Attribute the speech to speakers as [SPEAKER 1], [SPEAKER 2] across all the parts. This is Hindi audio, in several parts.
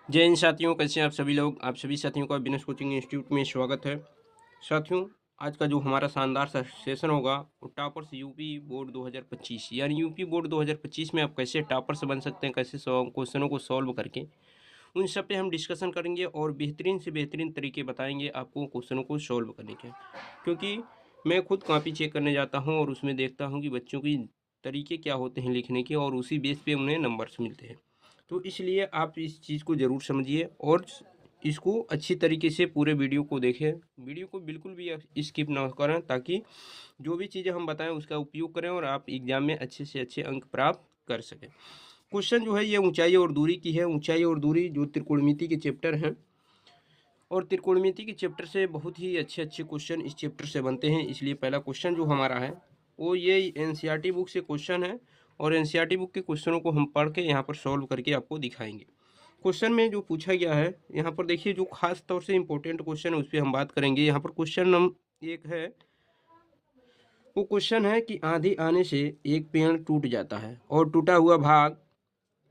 [SPEAKER 1] जय हिंद साथियों, कैसे हैं आप सभी लोग। आप सभी साथियों का बिजनेस कोचिंग इंस्टीट्यूट में स्वागत है। साथियों, आज का जो हमारा शानदार सा सेशन होगा वो टॉपर्स यूपी बोर्ड 2025 यानी यूपी बोर्ड 2025 में आप कैसे टॉपर्स बन सकते हैं, कैसे क्वेश्चनों को सॉल्व करके उन सब पे हम डिस्कशन करेंगे और बेहतरीन से बेहतरीन तरीके बताएंगे आपको क्वेश्चनों को सॉल्व करने के। क्योंकि मैं खुद कॉपी चेक करने जाता हूँ और उसमें देखता हूँ कि बच्चों की तरीके क्या होते हैं लिखने के, और उसी बेस पे उन्हें नंबर्स मिलते हैं। तो इसलिए आप इस चीज़ को ज़रूर समझिए और इसको अच्छी तरीके से पूरे वीडियो को देखें। वीडियो को बिल्कुल भी स्किप ना करें, ताकि जो भी चीज़ें हम बताएं उसका उपयोग करें और आप एग्जाम में अच्छे से अच्छे अंक प्राप्त कर सकें। क्वेश्चन जो है ये ऊंचाई और दूरी की है। ऊंचाई और दूरी जो त्रिकोणमिति के चैप्टर हैं, और त्रिकोणमिति के चैप्टर से बहुत ही अच्छे अच्छे क्वेश्चन इस चैप्टर से बनते हैं। इसलिए पहला क्वेश्चन जो हमारा है वो ये एनसीईआरटी बुक से क्वेश्चन है, और एनसीईआरटी बुक के क्वेश्चनों को हम पढ़ के यहाँ पर सॉल्व करके आपको दिखाएंगे। क्वेश्चन में जो पूछा गया है यहाँ पर देखिए, जो खास तौर से इंपॉर्टेंट क्वेश्चन है उस पर हम बात करेंगे। यहाँ पर क्वेश्चन नंबर 1 है, वो क्वेश्चन है कि आंधी आने से एक पेड़ टूट जाता है और टूटा हुआ भाग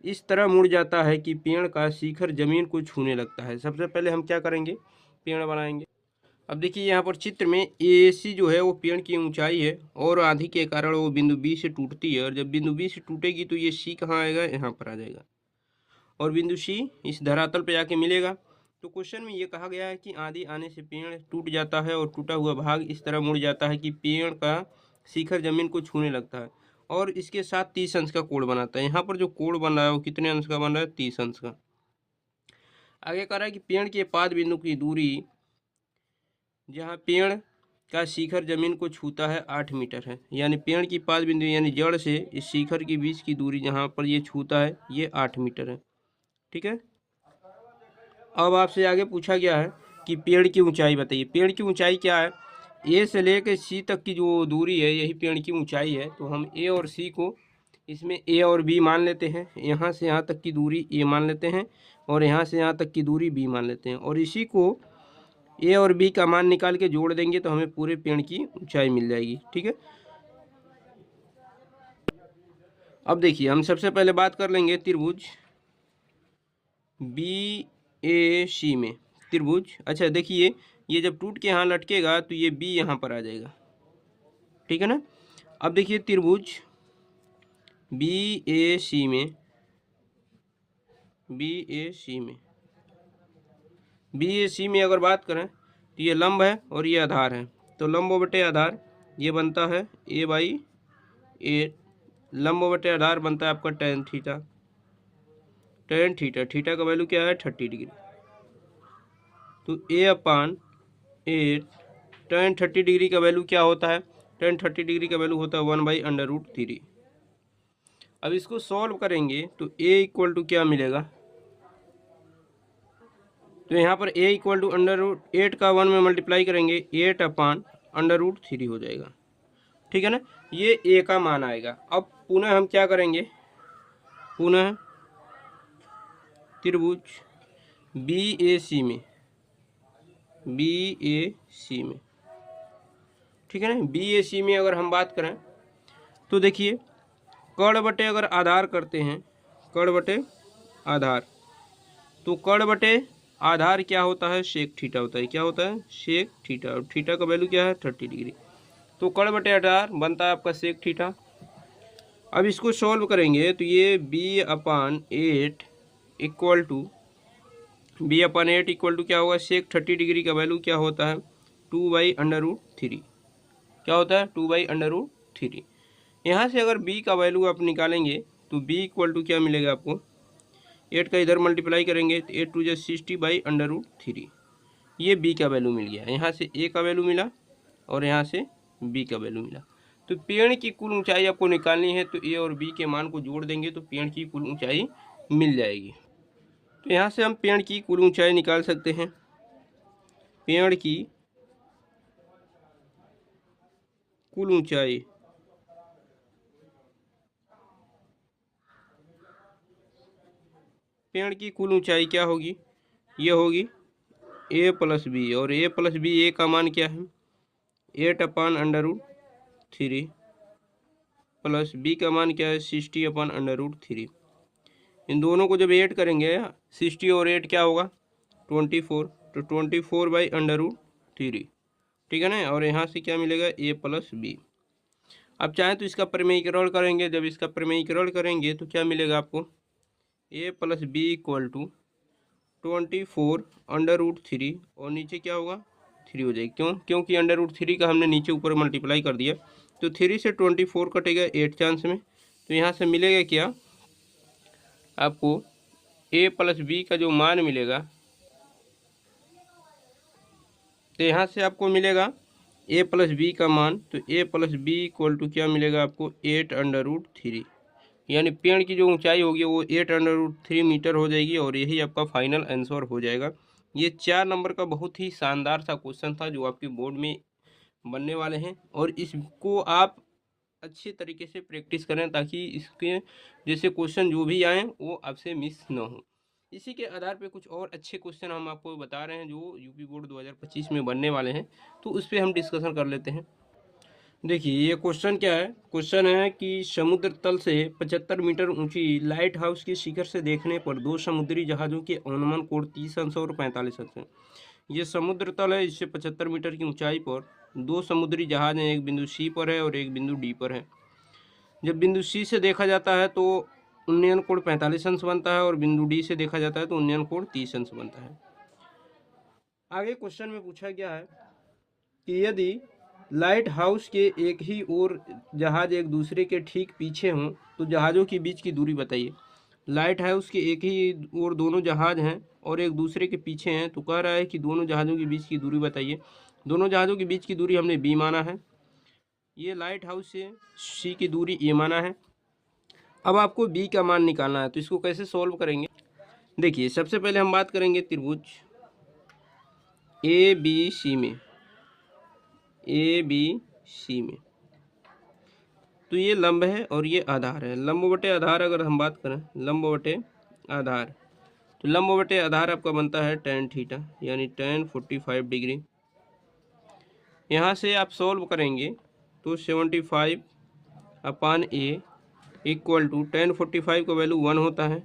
[SPEAKER 1] इस तरह मुड़ जाता है कि पेड़ का शिखर जमीन को छूने लगता है। सबसे पहले हम क्या करेंगे, पेड़ बनाएंगे। अब देखिए यहाँ पर चित्र में ए सी जो है वो पेड़ की ऊंचाई है, और आंधी के कारण वो बिंदु बी से टूटती है, और जब बिंदु बी से टूटेगी तो ये सी कहाँ आएगा, यहाँ पर आ जाएगा, और बिंदु सी इस धरातल पे आके मिलेगा। तो क्वेश्चन में ये कहा गया है कि आंधी आने से पेड़ टूट जाता है और टूटा हुआ भाग इस तरह मुड़ जाता है कि पेड़ का शिखर जमीन को छूने लगता है, और इसके साथ 30 अंश का कोण बनाता है। यहाँ पर जो कोण बन रहा है वो कितने अंश का बन रहा है, 30 अंश का। आगे कह रहा है कि पेड़ के पाद बिंदु की दूरी जहाँ पेड़ का शिखर जमीन को छूता है 8 मीटर है। यानी पेड़ की पाद बिंदु यानी जड़ से इस शिखर के बीच की दूरी जहाँ पर ये छूता है ये 8 मीटर है। ठीक है। अब आपसे आगे पूछा गया है कि पेड़ की ऊंचाई बताइए। पेड़ की ऊंचाई क्या है, ए से लेकर सी तक की जो दूरी है यही पेड़ की ऊंचाई है। तो हम ए और सी को इसमें ए और बी मान लेते हैं। यहाँ से यहाँ तक की दूरी ए मान लेते हैं, और यहाँ से यहाँ तक की दूरी बी मान लेते हैं, और इसी को ए और बी का मान निकाल के जोड़ देंगे तो हमें पूरे पेड़ की ऊंचाई मिल जाएगी। ठीक है। अब देखिए हम सबसे पहले बात कर लेंगे त्रिभुज बी ए सी में। त्रिभुज, अच्छा देखिए ये जब टूट के यहाँ लटकेगा तो ये बी यहाँ पर आ जाएगा। ठीक है ना। अब देखिए त्रिभुज बी ए सी में, बी ए सी में, बी ए सी में अगर बात करें तो ये लंब है और ये आधार है। तो लंब बटे आधार ये बनता है ए बाई ए। लंब बटे आधार बनता है आपका tan theta. Tan theta, theta का वैल्यू क्या है, 30 डिग्री। तो ए अपान 8, टेन 30 डिग्री का वैल्यू क्या होता है, टेन 30 डिग्री का वैल्यू होता है 1/√3। अब इसको सॉल्व करेंगे तो ए इक्वल टू क्या मिलेगा, तो यहाँ पर ए इक्वल टू √8 का 1 में मल्टीप्लाई करेंगे 8/√3 हो जाएगा। ठीक है ना। ये ए का मान आएगा। अब पुनः हम क्या करेंगे, पुनः त्रिभुज बी ए सी में, बी ए सी में, ठीक है ना, बी ए सी में अगर हम बात करें तो देखिए कर्ण बटे अगर आधार करते हैं, कर्ण बटे आधार, तो कर्ण बटे आधार क्या होता है, सेक थीटा होता है। क्या होता है, सेक थीटा, और थीटा का वैल्यू क्या है, 30 डिग्री। तो कर्ण बटे आधार बनता है आपका सेक थीटा। अब इसको सॉल्व करेंगे तो ये B upon 8 equal to, B upon 8 equal to क्या होगा, सेक 30 डिग्री का वैल्यू क्या होता है, 2/√3। क्या होता है, 2/√3। यहाँ से अगर b का वैल्यू आप निकालेंगे तो b इक्वल टू क्या मिलेगा आपको, 8 का इधर मल्टीप्लाई करेंगे तो 8 2 60/√3। ये b का वैल्यू मिल गया। यहाँ से a का वैल्यू मिला और यहाँ से b का वैल्यू मिला। तो पेड़ की कुल ऊंचाई आपको निकालनी है तो a और b के मान को जोड़ देंगे तो पेड़ की कुल ऊंचाई मिल जाएगी। तो यहाँ से हम पेड़ की कुल ऊंचाई निकाल सकते हैं। पेड़ की कुल ऊंचाई, पेड़ की कुल ऊंचाई क्या होगी, ये होगी a प्लस बी, और a प्लस बी, ए का मान क्या है, 8/√3 प्लस b का मान क्या है, 60/√3। इन दोनों को जब ऐड करेंगे 60 और 8 क्या होगा 24, तो 24/√3, ठीक है ना। और यहाँ से क्या मिलेगा a+b। अब चाहे तो इसका प्रमेयीकरण करेंगे, जब इसका प्रमेयीकरण करेंगे तो क्या मिलेगा आपको a+b = 24/√3 और नीचे क्या होगा 3 हो जाएगी। क्योंकि √3 का हमने नीचे ऊपर मल्टीप्लाई कर दिया, तो 3 से 24 कटेगा 8 चांस में, तो यहाँ से मिलेगा क्या आपको a+b का जो मान मिलेगा, तो यहाँ से आपको मिलेगा a+b का मान, तो a+b = क्या मिलेगा आपको 8/√3, यानी पेड़ की जो ऊंचाई होगी वो 8/√3 मीटर हो जाएगी और यही आपका फाइनल आंसर हो जाएगा। ये 4 नंबर का बहुत ही शानदार सा क्वेश्चन था जो आपके बोर्ड में बनने वाले हैं, और इसको आप अच्छे तरीके से प्रैक्टिस करें ताकि इसके जैसे क्वेश्चन जो भी आएँ वो आपसे मिस ना हो। इसी के आधार पे कुछ और अच्छे क्वेश्चन हम आपको बता रहे हैं जो यूपी बोर्ड 2025 में बनने वाले हैं, तो उस पर हम डिस्कशन कर लेते हैं। देखिए ये क्वेश्चन क्या है, क्वेश्चन है कि समुद्र तल से 75 मीटर ऊंची लाइट हाउस के शिखर से देखने पर दो समुद्री जहाज़ों के अनुमान कोण 30 अंश और 45 अंश है। ये समुद्र तल है, इससे 75 मीटर की ऊंचाई पर दो समुद्री जहाज हैं, एक बिंदु सी पर है और एक बिंदु डी पर है। जब बिंदु सी से देखा जाता है तो उन्नयन कोण 45 अंश बनता है और बिंदु डी से देखा जाता है तो उन्नयन कोण 30 अंश बनता है। आगे क्वेश्चन में पूछा गया है कि यदि लाइट हाउस के एक ही ओर जहाज एक दूसरे के ठीक पीछे हों तो जहाज़ों के बीच की दूरी बताइए। लाइट हाउस के एक ही ओर दोनों जहाज हैं और एक दूसरे के पीछे हैं, तो कह रहा है कि दोनों जहाज़ों के बीच की दूरी बताइए। दोनों जहाज़ों के बीच की दूरी हमने b माना है, ये लाइट हाउस से c की दूरी a माना है। अब आपको b का मान निकालना है, तो इसको कैसे सॉल्व करेंगे। देखिए सबसे पहले हम बात करेंगे त्रिभुज ABC में, ABC में तो ये लंब है और ये आधार है। लंब बटे आधार अगर हम बात करें, लंब बटे आधार, तो लंब बटे आधार आपका बनता है tan थीटा, यानी tan 45 डिग्री। यहाँ से आप सॉल्व करेंगे तो 75/a = tan 45 का वैल्यू 1 होता है।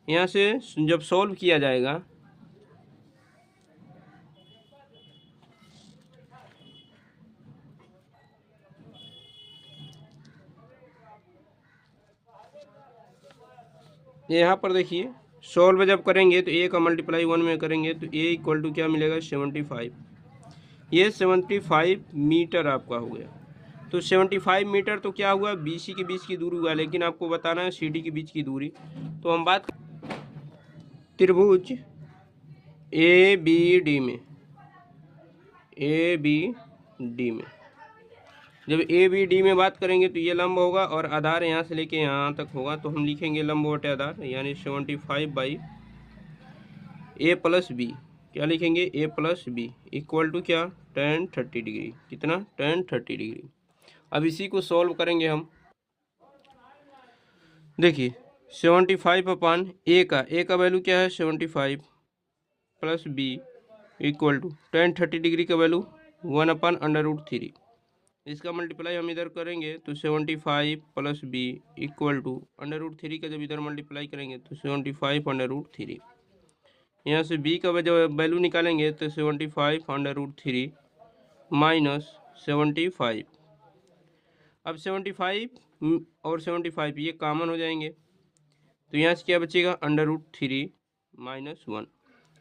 [SPEAKER 1] यहाँ से जब सॉल्व किया जाएगा यहाँ पर देखिए सॉल्व जब करेंगे तो a का मल्टीप्लाई 1 में करेंगे तो a = क्या मिलेगा 75, ये 75 मीटर आपका हो गया। तो 75 मीटर तो क्या हुआ BC के बीच की दूरी हुआ, लेकिन आपको बताना है CD के बीच की दूरी। तो हम बात त्रिभुज ABD में, ABD में जब ABD में बात करेंगे तो ये लंब होगा और आधार यहाँ से लेके यहाँ तक होगा, तो हम लिखेंगे लंब बटे आधार, यानी 75/a+b, क्या लिखेंगे a+b = क्या tan 30 डिग्री, कितना tan 30 डिग्री। अब इसी को सॉल्व करेंगे हम। देखिए 75/a का वैल्यू क्या है 75 + b = tan 30 डिग्री का वैल्यू 1/√3। इसका मल्टीप्लाई हम इधर करेंगे तो 75 + b = √3 का जब इधर मल्टीप्लाई करेंगे तो 75/√3। यहाँ से b का जब वैल्यू निकालेंगे तो 75/√3 - 75। अब 75 और 75 ये कॉमन हो जाएंगे, तो यहाँ से क्या बचेगा √3 - 1,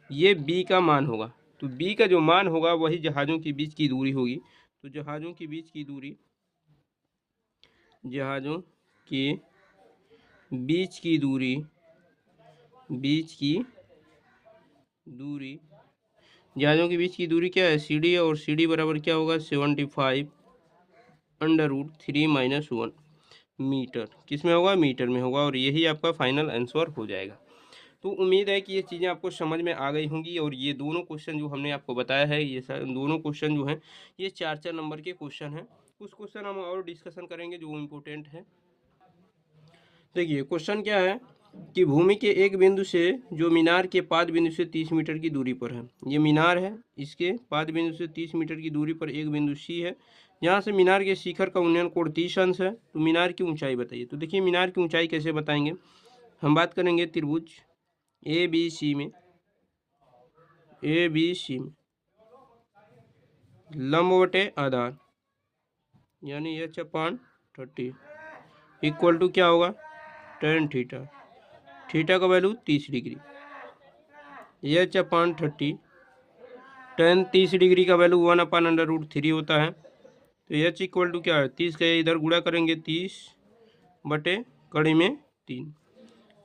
[SPEAKER 1] ये b का मान होगा। तो b का जो मान होगा वही जहाज़ों के बीच की दूरी होगी। तो जहाज़ों के बीच की दूरी, जहाज़ों के बीच की दूरी, जहाज़ों के बीच की दूरी क्या है CD, और CD बराबर क्या होगा 75/√3 - 1 मीटर। किस में होगा मीटर में होगा, और यही आपका फाइनल आंसर हो जाएगा। तो उम्मीद है कि ये चीज़ें आपको समझ में आ गई होंगी, और ये दोनों क्वेश्चन जो हमने आपको बताया है ये दोनों क्वेश्चन जो हैं ये 4-4 नंबर के क्वेश्चन हैं। कुछ क्वेश्चन हम और डिस्कशन करेंगे जो इम्पोर्टेंट है। देखिए क्वेश्चन क्या है कि भूमि के एक बिंदु से जो मीनार के पाद बिंदु से 30 मीटर की दूरी पर है, ये मीनार है, इसके पाद बिंदु से 30 मीटर की दूरी पर एक बिंदु C है, यहाँ से मीनार के शिखर का उन्नयन कोण 30 अंश है, तो मीनार की ऊंचाई बताइए। तो देखिए मीनार की ऊंचाई कैसे बताएंगे, हम बात करेंगे त्रिभुज ए बी सी में लंब बटे आधार यानी एच अपॉन 30 इक्वल टू क्या होगा tan थीटा, थीटा का value 30 degree, H upon 30 tan 30 degree का वैल्यू 1/√3 होता है। तो एच इक्वल टू क्या है 30 का इधर गुणा करेंगे 30 बटे कड़ी में 3,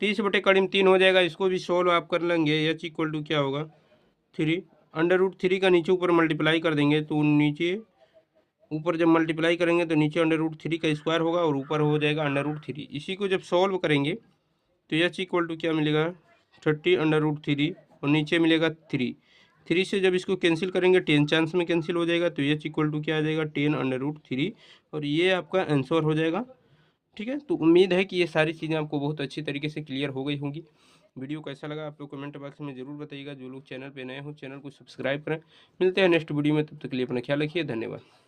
[SPEAKER 1] 30 बटे कड़ी में 3 हो जाएगा। इसको भी सोल्व आप कर लेंगे। एच इक्वल टू क्या होगा 3 √3 का नीचे ऊपर मल्टीप्लाई कर देंगे तो नीचे ऊपर जब मल्टीप्लाई करेंगे तो नीचे √3 का स्क्वायर होगा और ऊपर हो जाएगा √3। इसी को जब सॉल्व करेंगे तो एच इक्वल टू क्या मिलेगा 30 √3 और नीचे मिलेगा 3 से जब इसको कैंसिल करेंगे 10 चांस में कैंसिल हो जाएगा तो एच इक्वल टू क्या आ जाएगा 10 √3 और ये आपका आंसर हो जाएगा। ठीक है, तो उम्मीद है कि ये सारी चीज़ें आपको बहुत अच्छी तरीके से क्लियर हो गई होंगी। वीडियो कैसा लगा आप लोग कमेंट बॉक्स में ज़रूर बताइएगा। जो लोग चैनल पे नए हो चैनल को सब्सक्राइब करें। मिलते हैं नेक्स्ट वीडियो में, तब तक के लिए अपना ख्याल रखिए। धन्यवाद।